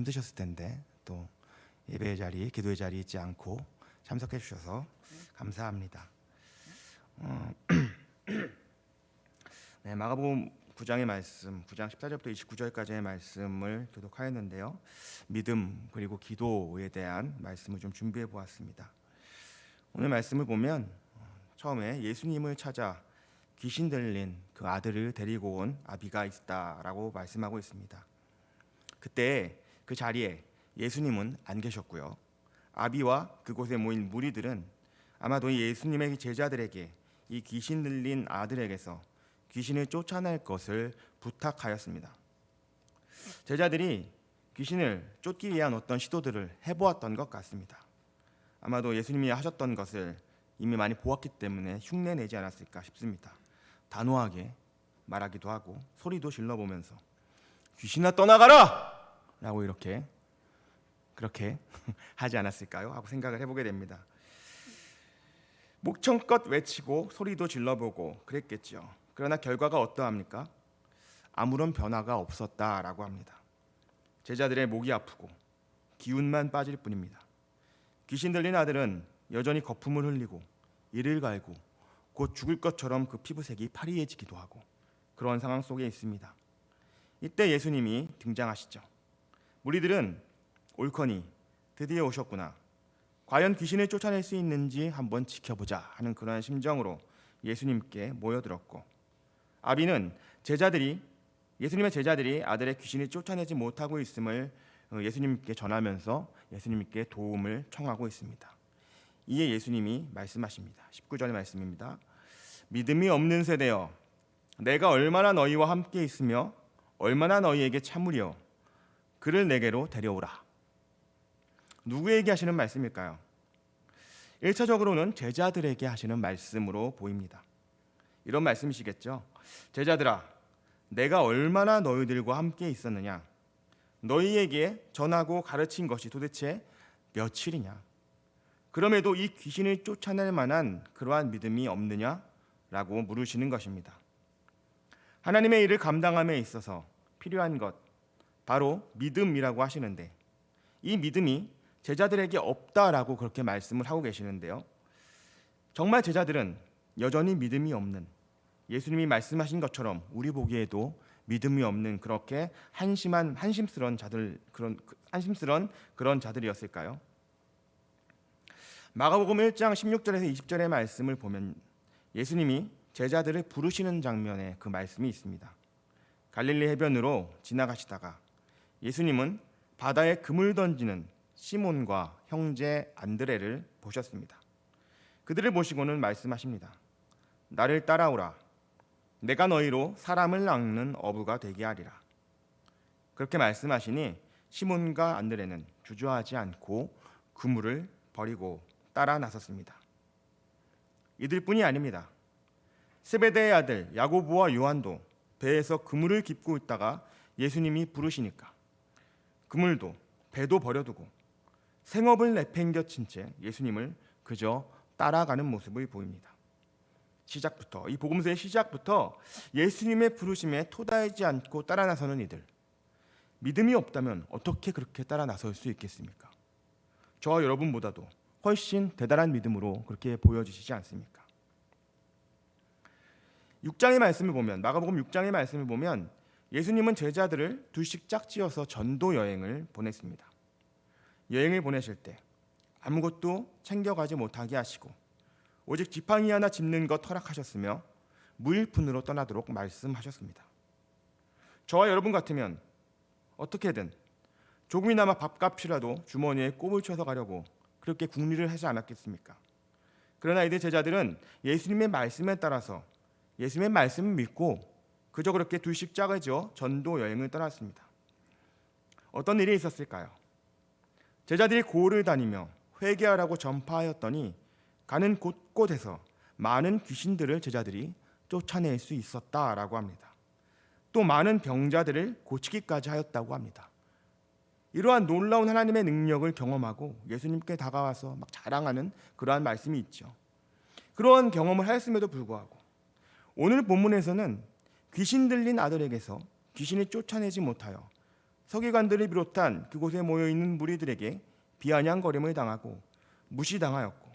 힘드셨을 텐데 또 예배의 자리, 기도의 자리 잊지 않고 참석해 주셔서 감사합니다. 네, 마가복음 9장의 말씀, 9장 14절부터 29절까지의 말씀을 교독하였는데요. 믿음 그리고 기도에 대한 말씀을 좀 준비해 보았습니다. 오늘 말씀을 보면 처음에 예수님을 찾아 귀신 들린 그 아들을 데리고 온 아비가 있다라고 말씀하고 있습니다. 그때 그 자리에 예수님은 안 계셨고요. 아비와 그곳에 모인 무리들은 아마도 예수님의 제자들에게 이 귀신 들린 아들에게서 귀신을 쫓아낼 것을 부탁하였습니다. 제자들이 귀신을 쫓기 위한 어떤 시도들을 해보았던 것 같습니다. 아마도 예수님이 하셨던 것을 이미 많이 보았기 때문에 흉내내지 않았을까 싶습니다. 단호하게 말하기도 하고 소리도 질러보면서 귀신아 떠나가라! 라고 그렇게 하지 않았을까요? 하고 생각을 해보게 됩니다. 목청껏 외치고 소리도 질러보고 그랬겠죠. 그러나 결과가 어떠합니까? 아무런 변화가 없었다라고 합니다. 제자들의 목이 아프고 기운만 빠질 뿐입니다. 귀신 들린 아들은 여전히 거품을 흘리고 이를 갈고 곧 죽을 것처럼 그 피부색이 파리해지기도 하고 그런 상황 속에 있습니다. 이때 예수님이 등장하시죠. 무리들은 옳거니 드디어 오셨구나. 과연 귀신을 쫓아낼 수 있는지 한번 지켜보자 하는 그런 심정으로 예수님께 모여들었고, 아비는 예수님의 제자들이 아들의 귀신을 쫓아내지 못하고 있음을 예수님께 전하면서 예수님께 도움을 청하고 있습니다. 이에 예수님이 말씀하십니다. 19절 말씀입니다. 믿음이 없는 세대여, 내가 얼마나 너희와 함께 있으며 얼마나 너희에게 참으려 그를 내게로 데려오라. 누구에게 하시는 말씀일까요? 1차적으로는 제자들에게 하시는 말씀으로 보입니다. 이런 말씀이시겠죠. 제자들아, 내가 얼마나 너희들과 함께 있었느냐? 너희에게 전하고 가르친 것이 도대체 며칠이냐? 그럼에도 이 귀신을 쫓아낼 만한 그러한 믿음이 없느냐라고 물으시는 것입니다. 하나님의 일을 감당함에 있어서 필요한 것, 바로 믿음이라고 하시는데, 이 믿음이 제자들에게 없다라고 그렇게 말씀을 하고 계시는데요. 정말 제자들은 여전히 믿음이 없는, 예수님이 말씀하신 것처럼 우리 보기에도 믿음이 없는 그렇게 한심스러운 그런 자들이었을까요? 마가복음 1장 16절에서 20절의 말씀을 보면 예수님이 제자들을 부르시는 장면에 그 말씀이 있습니다. 갈릴리 해변으로 지나가시다가 예수님은 바다에 금을 던지는 시몬과 형제 안드레를 보셨습니다. 그들을 보시고는 말씀하십니다. 나를 따라오라. 내가 너희로 사람을 낚는 어부가 되게 하리라. 그렇게 말씀하시니 시몬과 안드레는 주저하지 않고 그물을 버리고 따라 나섰습니다. 이들뿐이 아닙니다. 세베대의 아들 야고보와 요한도 배에서 그물을 깁고 있다가 예수님이 부르시니까 그물도 배도 버려두고 생업을 내팽겨친 채 예수님을 그저 따라가는 모습을 보입니다. 이 복음서의 시작부터 예수님의 부르심에 토달지 않고 따라 나서는 이들, 믿음이 없다면 어떻게 그렇게 따라 나설 수 있겠습니까? 저와 여러분보다도 훨씬 대단한 믿음으로 그렇게 보여주시지 않습니까? 6장의 말씀을 보면, 마가복음 6장의 말씀을 보면 예수님은 제자들을 둘씩 짝지어서 전도 여행을 보냈습니다. 여행을 보내실 때 아무것도 챙겨가지 못하게 하시고 오직 지팡이 하나 짚는 것 허락하셨으며 무일푼으로 떠나도록 말씀하셨습니다. 저와 여러분 같으면 어떻게든 조금이나마 밥값이라도 주머니에 꼽을 쳐서 가려고 그렇게 궁리를 하지 않았겠습니까? 그러나 이들 제자들은 예수님의 말씀에 따라서 예수님의 말씀을 믿고 그저 그렇게 둘씩 짝을 전도 여행을 떠났습니다. 어떤 일이 있었을까요? 제자들이 고을을 다니며 회개하라고 전파하였더니 가는 곳곳에서 많은 귀신들을 제자들이 쫓아낼 수 있었다라고 합니다. 또 많은 병자들을 고치기까지 하였다고 합니다. 이러한 놀라운 하나님의 능력을 경험하고 예수님께 다가와서 막 자랑하는 그러한 말씀이 있죠. 그러한 경험을 하였음에도 불구하고 오늘 본문에서는 귀신 들린 아들에게서 귀신을 쫓아내지 못하여 서기관들을 비롯한 그곳에 모여있는 무리들에게 비아냥거림을 당하고 무시당하였고,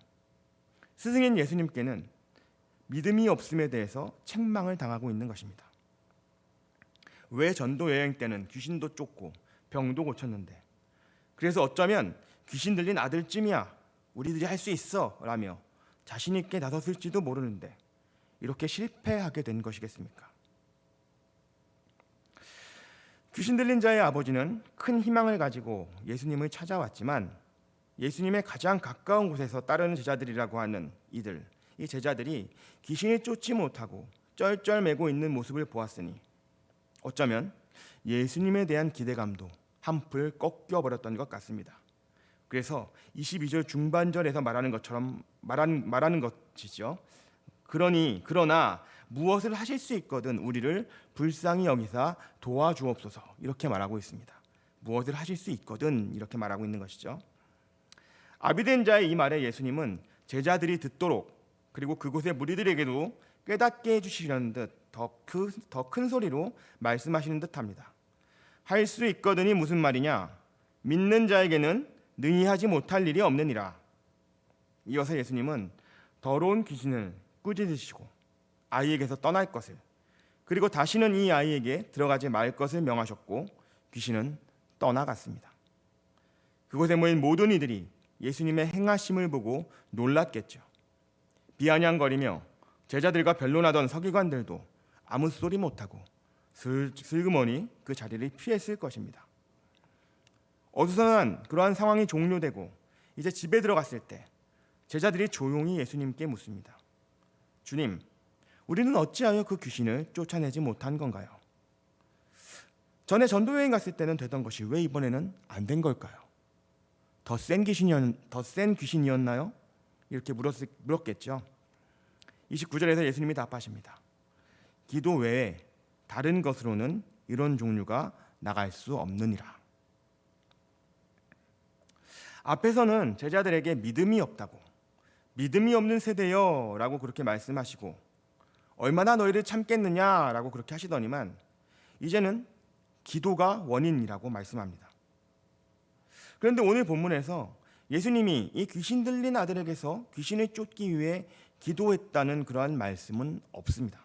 스승인 예수님께는 믿음이 없음에 대해서 책망을 당하고 있는 것입니다. 왜 전도 여행 때는 귀신도 쫓고 병도 고쳤는데, 그래서 어쩌면 귀신 들린 아들쯤이야, 우리들이 할 수 있어 라며 자신 있게 나섰을지도 모르는데 이렇게 실패하게 된 것이겠습니까? 귀신 들린 자의 아버지는 큰 희망을 가지고 예수님을 찾아왔지만, 예수님의 가장 가까운 곳에서 따르는 제자들이라고 하는 이 제자들이 귀신을 쫓지 못하고 쩔쩔매고 있는 모습을 보았으니 어쩌면 예수님에 대한 기대감도 한풀 꺾여버렸던 것 같습니다. 그래서 22절 중반절에서 말하는 것이죠. 그러나 무엇을 하실 수 있거든 우리를 불쌍히 여기사 도와주옵소서, 이렇게 말하고 있습니다. 무엇을 하실 수 있거든 이렇게 말하고 있는 것이죠. 아비된 자의 이 말에 예수님은 제자들이 듣도록, 그리고 그곳의 무리들에게도 깨닫게 해주시려는 듯 더 큰 소리로 말씀하시는 듯합니다. 할 수 있거든이 무슨 말이냐? 믿는 자에게는 능히 하지 못할 일이 없느니라. 이어서 예수님은 더러운 귀신을 꾸짖으시고 아이에게서 떠날 것을, 그리고 다시는 이 아이에게 들어가지 말 것을 명하셨고 귀신은 떠나갔습니다. 그곳에 모인 모든 이들이 예수님의 행하심을 보고 놀랐겠죠. 비아냥거리며 제자들과 변론하던 서기관들도 아무 소리 못하고 슬그머니 그 자리를 피했을 것입니다. 어수선한 그러한 상황이 종료되고 이제 집에 들어갔을 때 제자들이 조용히 예수님께 묻습니다. 주님, 우리는 어찌하여 그 귀신을 쫓아내지 못한 건가요? 전에 전도여행 갔을 때는 되던 것이 왜 이번에는 안 된 걸까요? 더 센 귀신이었나요? 이렇게 물었겠죠. 29절에서 예수님이 답하십니다. 기도 외에 다른 것으로는 이런 종류가 나갈 수 없느니라. 앞에서는 제자들에게 믿음이 없다고, 믿음이 없는 세대여 라고 그렇게 말씀하시고, 얼마나 너희를 참겠느냐라고 그렇게 하시더니만 이제는 기도가 원인이라고 말씀합니다. 그런데 오늘 본문에서 예수님이 이 귀신 들린 아들에게서 귀신을 쫓기 위해 기도했다는 그러한 말씀은 없습니다.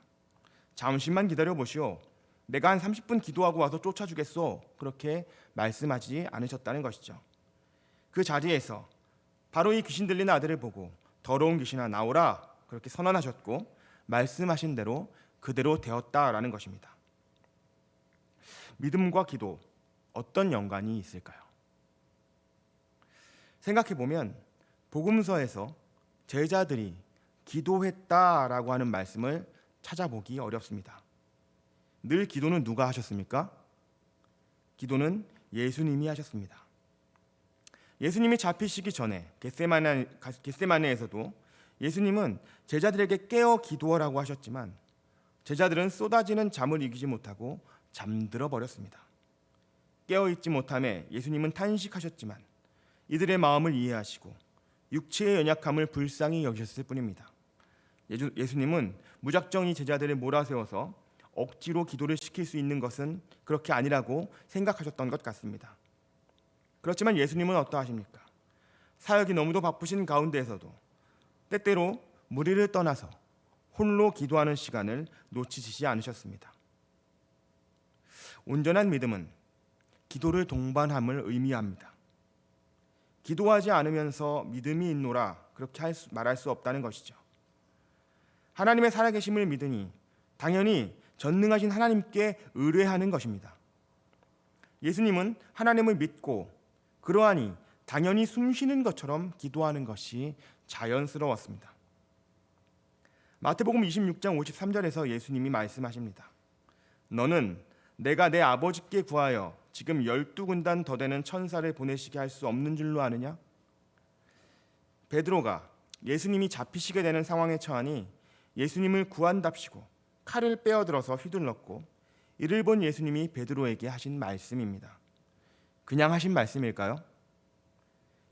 잠시만 기다려 보시오, 내가 한 30분 기도하고 와서 쫓아주겠소, 그렇게 말씀하지 않으셨다는 것이죠. 그 자리에서 바로 이 귀신 들린 아들을 보고 더러운 귀신아 나오라, 그렇게 선언하셨고 말씀하신 대로 그대로 되었다라는 것입니다. 믿음과 기도, 어떤 연관이 있을까요? 생각해보면 복음서에서 제자들이 기도했다라고 하는 말씀을 찾아보기 어렵습니다. 늘 기도는 누가 하셨습니까? 기도는 예수님이 하셨습니다. 예수님이 잡히시기 전에 겟세마네에서도 예수님은 제자들에게 깨어 기도하라고 하셨지만 제자들은 쏟아지는 잠을 이기지 못하고 잠들어 버렸습니다. 깨어있지 못함에 예수님은 탄식하셨지만 이들의 마음을 이해하시고 육체의 연약함을 불쌍히 여기셨을 뿐입니다. 예수님은 무작정 이 제자들을 몰아세워서 억지로 기도를 시킬 수 있는 것은 그렇게 아니라고 생각하셨던 것 같습니다. 그렇지만 예수님은 어떠하십니까? 사역이 너무도 바쁘신 가운데에서도 때때로 무리를 떠나서 홀로 기도하는 시간을 놓치시지 않으셨습니다. 온전한 믿음은 기도를 동반함을 의미합니다. 기도하지 않으면서 믿음이 있노라, 그렇게 말할 수 없다는 것이죠. 하나님의 살아계심을 믿으니 당연히 전능하신 하나님께 의뢰하는 것입니다. 예수님은 하나님을 믿고 그러하니 당연히 숨쉬는 것처럼 기도하는 것이 자연스러웠습니다. 마태복음 26장 53절에서 예수님이 말씀하십니다. 너는 내가 내 아버지께 구하여 지금 12군단 더 되는 천사를 보내시게 할 수 없는 줄로 아느냐? 베드로가 예수님이 잡히시게 되는 상황에 처하니 예수님을 구한답시고 칼을 빼어들어서 휘둘렀고, 이를 본 예수님이 베드로에게 하신 말씀입니다. 그냥 하신 말씀일까요?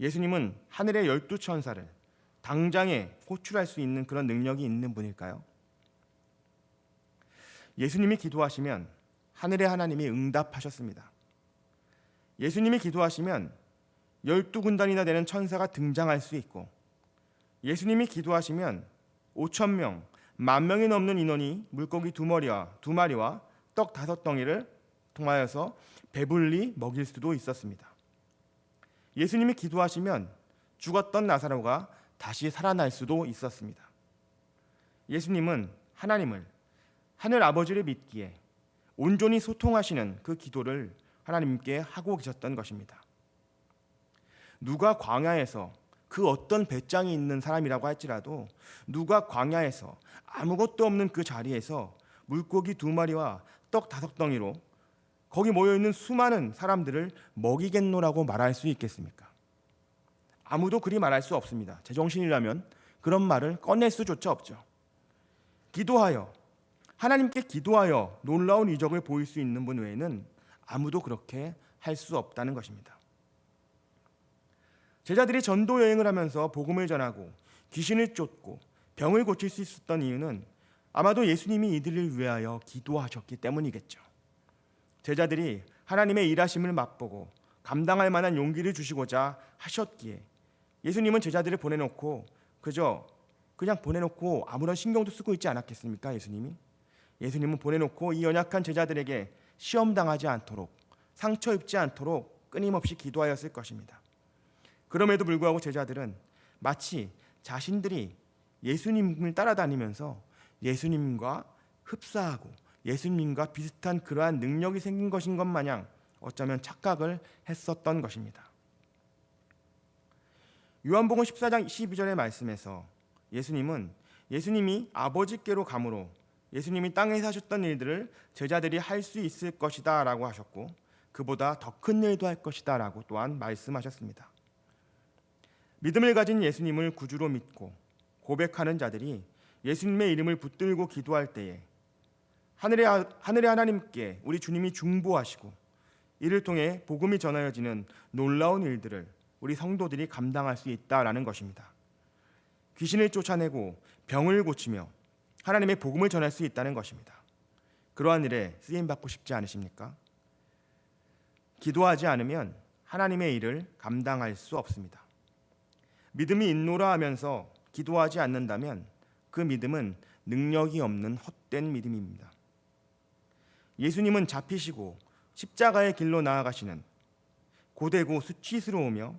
예수님은 하늘의 12천사를 당장에 호출할 수 있는 그런 능력이 있는 분일까요? 예수님이 기도하시면 하늘의 하나님이 응답하셨습니다. 예수님이 기도하시면 12군단이나 되는 천사가 등장할 수 있고, 예수님이 기도하시면 5,000명, 10,000명이 넘는 인원이 물고기 2마리와 떡 5덩이를 통하여서 배불리 먹일 수도 있었습니다. 예수님이 기도하시면 죽었던 나사로가 다시 살아날 수도 있었습니다. 예수님은 하나님을, 하늘 아버지를 믿기에 온전히 소통하시는 그 기도를 하나님께 하고 계셨던 것입니다. 누가 광야에서 그 어떤 배짱이 있는 사람이라고 할지라도 누가 광야에서 아무것도 없는 그 자리에서 물고기 2마리와 떡 5덩이로 거기 모여있는 수많은 사람들을 먹이겠노라고 말할 수 있겠습니까? 아무도 그리 말할 수 없습니다. 제정신이라면 그런 말을 꺼낼 수조차 없죠. 기도하여, 하나님께 기도하여 놀라운 이적을 보일 수 있는 분 외에는 아무도 그렇게 할 수 없다는 것입니다. 제자들이 전도 여행을 하면서 복음을 전하고 귀신을 쫓고 병을 고칠 수 있었던 이유는 아마도 예수님이 이들을 위하여 기도하셨기 때문이겠죠. 제자들이 하나님의 일하심을 맛보고 감당할 만한 용기를 주시고자 하셨기에 예수님은 제자들을 보내놓고 그냥 보내놓고 아무런 신경도 쓰고 있지 않았겠습니까? 예수님은 보내놓고 이 연약한 제자들에게 시험당하지 않도록, 상처 입지 않도록 끊임없이 기도하였을 것입니다. 그럼에도 불구하고 제자들은 마치 자신들이 예수님을 따라다니면서 예수님과 흡사하고 예수님과 비슷한 그러한 능력이 생긴 것인 것 마냥 어쩌면 착각을 했었던 것입니다. 요한복음 14장 12절의 말씀에서 예수님이 아버지께로 가므로 예수님이 땅에서 하셨던 일들을 제자들이 할 수 있을 것이다 라고 하셨고, 그보다 더 큰 일도 할 것이다 라고 또한 말씀하셨습니다. 믿음을 가진 예수님을 구주로 믿고 고백하는 자들이 예수님의 이름을 붙들고 기도할 때에 하늘의 하나님께 우리 주님이 중보하시고 이를 통해 복음이 전하여지는 놀라운 일들을 우리 성도들이 감당할 수 있다라는 것입니다. 귀신을 쫓아내고 병을 고치며 하나님의 복음을 전할 수 있다는 것입니다. 그러한 일에 쓰임받고 싶지 않으십니까? 기도하지 않으면 하나님의 일을 감당할 수 없습니다. 믿음이 있노라 하면서 기도하지 않는다면 그 믿음은 능력이 없는 헛된 믿음입니다. 예수님은 잡히시고 십자가의 길로 나아가시는 고되고 수치스러우며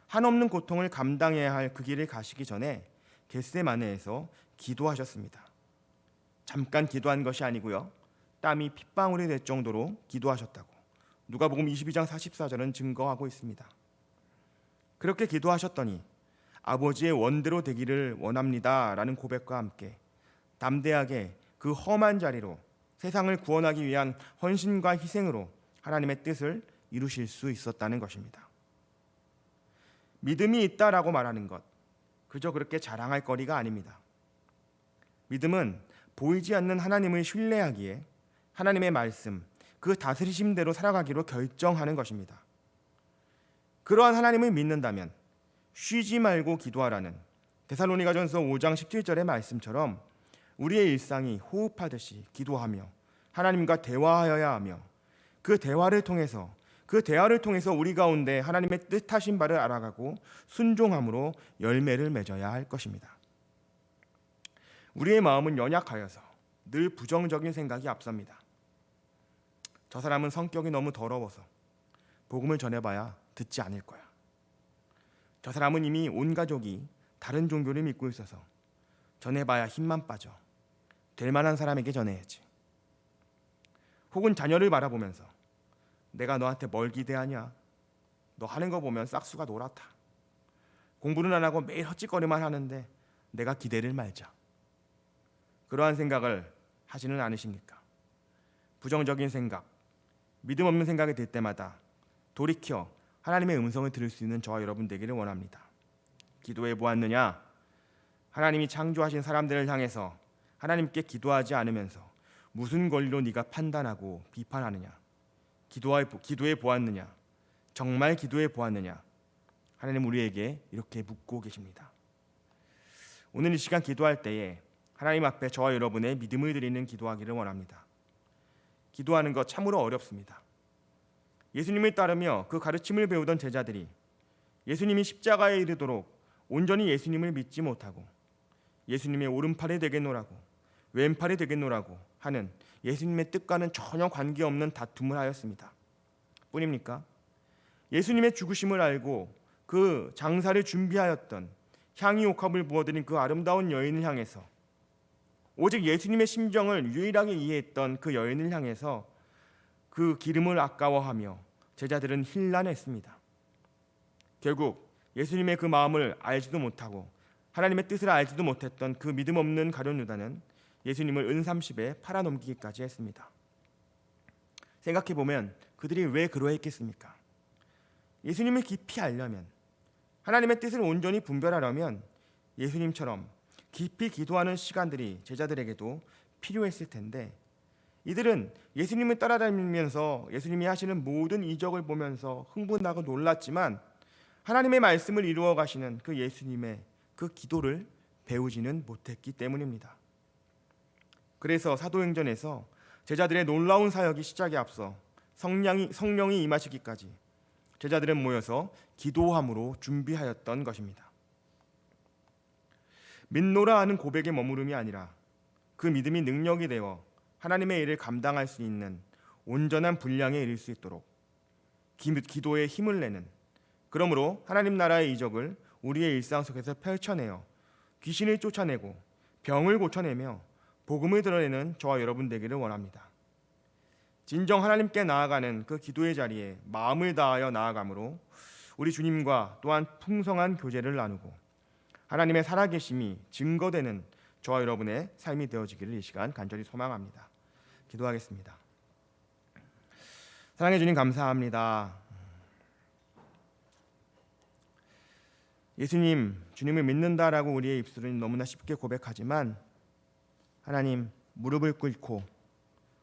한없는 고통을 감당해야 할 그 길을 가시기 전에 겟세마네에서 기도하셨습니다. 잠깐 기도한 것이 아니고요, 땀이 핏방울이 될 정도로 기도하셨다고 누가복음 22장 44절은 증거하고 있습니다. 그렇게 기도하셨더니 아버지의 원대로 되기를 원합니다 라는 고백과 함께 담대하게 그 험한 자리로 세상을 구원하기 위한 헌신과 희생으로 하나님의 뜻을 이루실 수 있었다는 것입니다. 믿음이 있다라고 말하는 것, 그저 그렇게 자랑할 거리가 아닙니다. 믿음은 보이지 않는 하나님을 신뢰하기에 하나님의 말씀, 그 다스리심대로 살아가기로 결정하는 것입니다. 그러한 하나님을 믿는다면 쉬지 말고 기도하라는 데살로니가전서 5장 17절의 말씀처럼 우리의 일상이 호흡하듯이 기도하며 하나님과 대화하여야 하며 그 대화를 통해서 우리 가운데 하나님의 뜻하신 바를 알아가고 순종함으로 열매를 맺어야 할 것입니다. 우리의 마음은 연약하여서 늘 부정적인 생각이 앞섭니다. 저 사람은 성격이 너무 더러워서 복음을 전해봐야 듣지 않을 거야. 저 사람은 이미 온 가족이 다른 종교를 믿고 있어서 전해봐야 힘만 빠져. 될 만한 사람에게 전해야지. 혹은 자녀를 바라보면서 내가 너한테 뭘 기대하냐? 너 하는 거 보면 싹수가 노랗다. 공부는 안 하고 매일 헛짓거리만 하는데 내가 기대를 말자. 그러한 생각을 하지는 않으십니까? 부정적인 생각, 믿음 없는 생각이 들 때마다 돌이켜 하나님의 음성을 들을 수 있는 저와 여러분 되기를 원합니다. 기도해 보았느냐? 하나님이 창조하신 사람들을 향해서 하나님께 기도하지 않으면서 무슨 권리로 네가 판단하고 비판하느냐? 기도해 보았느냐? 정말 기도해 보았느냐? 하나님 우리에게 이렇게 묻고 계십니다. 오늘 이 시간 기도할 때에 하나님 앞에 저와 여러분의 믿음을 드리는 기도하기를 원합니다. 기도하는 것 참으로 어렵습니다. 예수님을 따르며 그 가르침을 배우던 제자들이 예수님이 십자가에 이르도록 온전히 예수님을 믿지 못하고 예수님의 오른팔이 되겠노라고 왼팔이 되겠노라고 하는 예수님의 뜻과는 전혀 관계없는 다툼을 하였습니다. 뿐입니까? 예수님의 죽으심을 알고 그 장사를 준비하였던 향유 옥합을 부어드린 그 아름다운 여인을 향해서, 오직 예수님의 심정을 유일하게 이해했던 그 여인을 향해서 그 기름을 아까워하며 제자들은 힐난했습니다. 결국 예수님의 그 마음을 알지도 못하고 하나님의 뜻을 알지도 못했던 그 믿음 없는 가룟 유다는 예수님을 은삼십에 팔아넘기기까지 했습니다. 생각해보면 그들이 왜 그러했겠습니까? 예수님을 깊이 알려면, 하나님의 뜻을 온전히 분별하려면 예수님처럼 깊이 기도하는 시간들이 제자들에게도 필요했을 텐데, 이들은 예수님을 따라다니면서 예수님이 하시는 모든 이적을 보면서 흥분하고 놀랐지만 하나님의 말씀을 이루어 가시는 그 예수님의 그 기도를 배우지는 못했기 때문입니다. 그래서 사도행전에서 제자들의 놀라운 사역이 시작에 앞서 성령이 임하시기까지 제자들은 모여서 기도함으로 준비하였던 것입니다. 믿노라 하는 고백에 머무름이 아니라 그 믿음이 능력이 되어 하나님의 일을 감당할 수 있는 온전한 분량에 이를 수 있도록 기도에 힘을 내는, 그러므로 하나님 나라의 이적을 우리의 일상 속에서 펼쳐내어 귀신을 쫓아내고 병을 고쳐내며 복음을 드러내는 저와 여러분 되기를 원합니다. 진정 하나님께 나아가는 그 기도의 자리에 마음을 다하여 나아가므로 우리 주님과 또한 풍성한 교제를 나누고 하나님의 살아계심이 증거되는 저와 여러분의 삶이 되어지기를 이 시간 간절히 소망합니다. 기도하겠습니다. 사랑해 주님 감사합니다. 예수님, 주님을 믿는다라고 우리의 입술은 너무나 쉽게 고백하지만 하나님, 무릎을 꿇고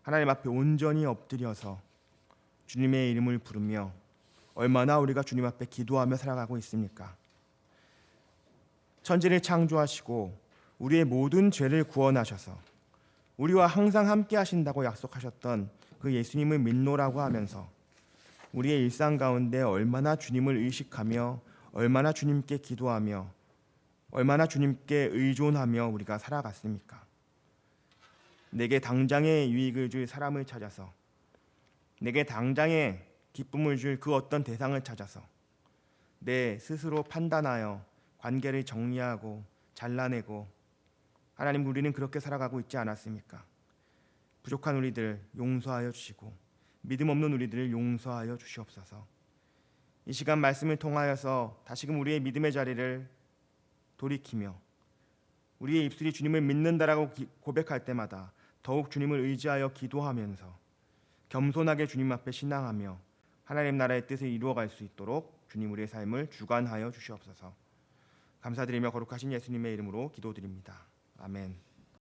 하나님 앞에 온전히 엎드려서 주님의 이름을 부르며 얼마나 우리가 주님 앞에 기도하며 살아가고 있습니까? 천지를 창조하시고 우리의 모든 죄를 구원하셔서 우리와 항상 함께 하신다고 약속하셨던 그 예수님을 믿노라고 하면서 우리의 일상 가운데 얼마나 주님을 의식하며 얼마나 주님께 기도하며 얼마나 주님께 의존하며 우리가 살아갔습니까? 내게 당장의 유익을 줄 사람을 찾아서, 내게 당장의 기쁨을 줄 그 어떤 대상을 찾아서 내 스스로 판단하여 관계를 정리하고 잘라내고, 하나님, 우리는 그렇게 살아가고 있지 않았습니까? 부족한 우리들 용서하여 주시고 믿음 없는 우리들을 용서하여 주시옵소서. 이 시간 말씀을 통하여서 다시금 우리의 믿음의 자리를 돌이키며 우리의 입술이 주님을 믿는다라고 고백할 때마다 더욱 주님을 의지하여 기도하면서 겸손하게 주님 앞에 신앙하며 하나님 나라의 뜻을 이루어갈 수 있도록 주님 우리의 삶을 주관하여 주시옵소서. 감사드리며 거룩하신 예수님의 이름으로 기도드립니다. 아멘.